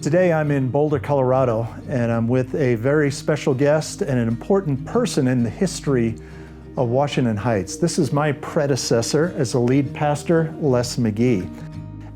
Today I'm in Boulder, Colorado, and I'm with a very special guest and an important person in the history of Washington Heights. This is my predecessor as a lead pastor, Les McGee.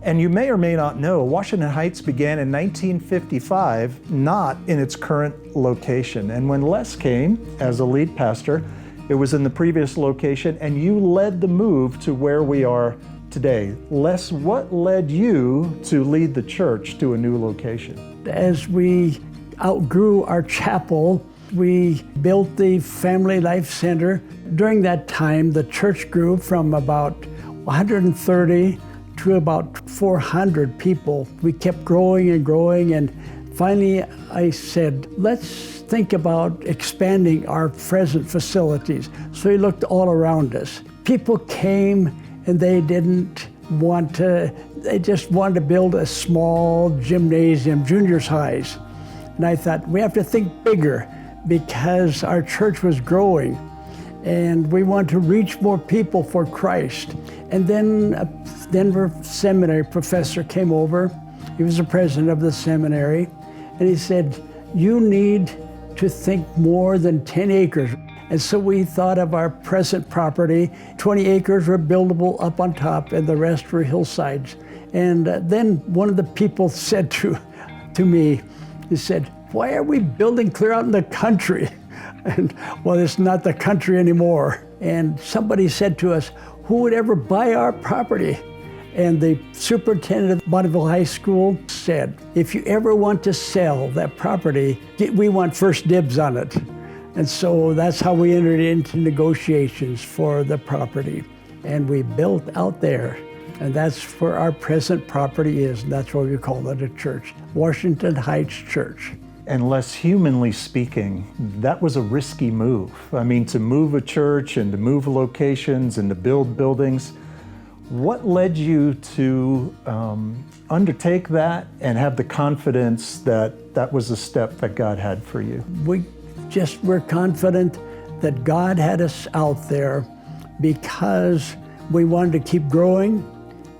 And you may or may not know, Washington Heights began in 1955, not in its current location. And when Les came as a lead pastor, it was in the previous location, and you led the move to where we are today. Les, what led you to lead the church to a new location? As we outgrew our chapel, we built the Family Life Center. During that time, the church grew from about 130 to about 400 people. We kept growing and growing, and finally I said, let's think about expanding our present facilities. So we looked all around us. People came and they just wanted to build a small gymnasium, juniors highs. And I thought, we have to think bigger because our church was growing and we want to reach more people for Christ. And then a Denver seminary professor came over. He was the president of the seminary, and he said, you need to think more than 10 acres. And so we thought of our present property. 20 acres were buildable up on top, and the rest were hillsides. And then one of the people said to me, he said, why are we building clear out in the country? And well, it's not the country anymore. And somebody said to us, who would ever buy our property? And the superintendent of Bonneville High School said, if you ever want to sell that property, we want first dibs on it. And so that's how we entered into negotiations for the property. And we built out there. And that's where our present property is. And that's why we call it a church, Washington Heights Church. And less humanly speaking, that was a risky move. I mean, to move a church and to move locations and to build buildings. What led you to undertake that and have the confidence that that was a step that God had for you? We're confident that God had us out there because we wanted to keep growing,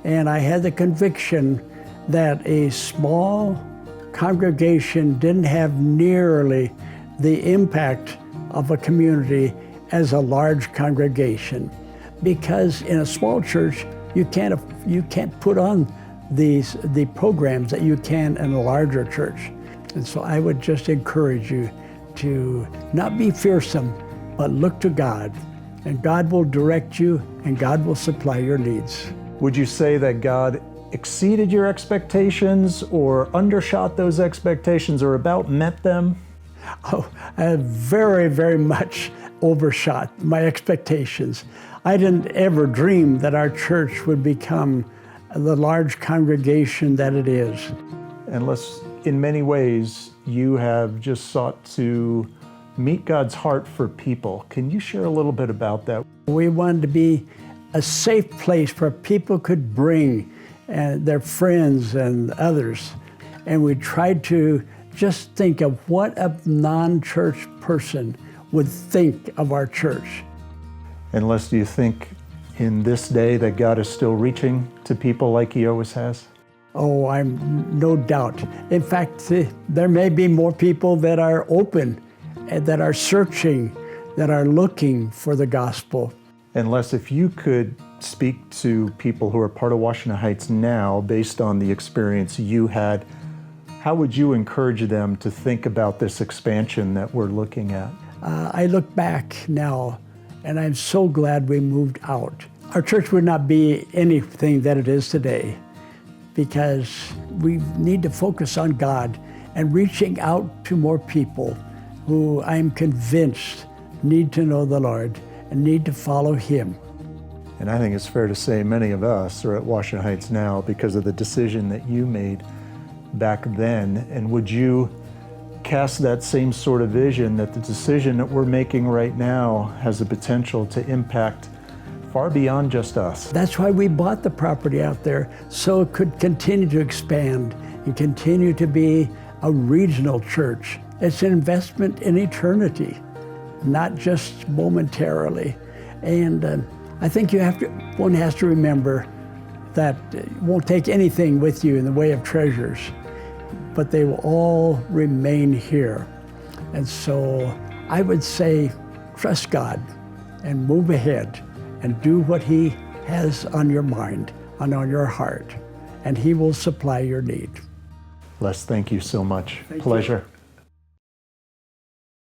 and I had the conviction that a small congregation didn't have nearly the impact of a community as a large congregation. Because in a small church, you can't put on the programs that you can in a larger church. And so I would just encourage you to not be fearsome, but look to God, and God will direct you and God will supply your needs. Would you say that God exceeded your expectations or undershot those expectations or about met them? Oh, I very, very much overshot my expectations. I didn't ever dream that our church would become the large congregation that it is. Unless, in many ways, you have just sought to meet God's heart for people. Can you share a little bit about that? We wanted to be a safe place where people could bring their friends and others. And we tried to just think of what a non-church person would think of our church. Unless, do you think in this day that God is still reaching to people like He always has? Oh, I'm no doubt. In fact, there may be more people that are open, and that are searching, that are looking for the gospel. Unless, if you could speak to people who are part of Washington Heights now, based on the experience you had, how would you encourage them to think about this expansion that we're looking at? I look back now, and I'm so glad we moved out. Our church would not be anything that it is today because we need to focus on God and reaching out to more people who I'm convinced need to know the Lord and need to follow Him. And I think it's fair to say many of us are at Washington Heights now because of the decision that you made back then. And would you cast that same sort of vision that the decision that we're making right now has the potential to impact far beyond just us? That's why we bought the property out there, so it could continue to expand and continue to be a regional church. It's an investment in eternity, not just momentarily. And I think one has to remember that you won't take anything with you in the way of treasures. but they will all remain here. And so I would say, trust God and move ahead and do what He has on your mind and on your heart, and He will supply your need. Les, thank you so much. Thank you. Pleasure.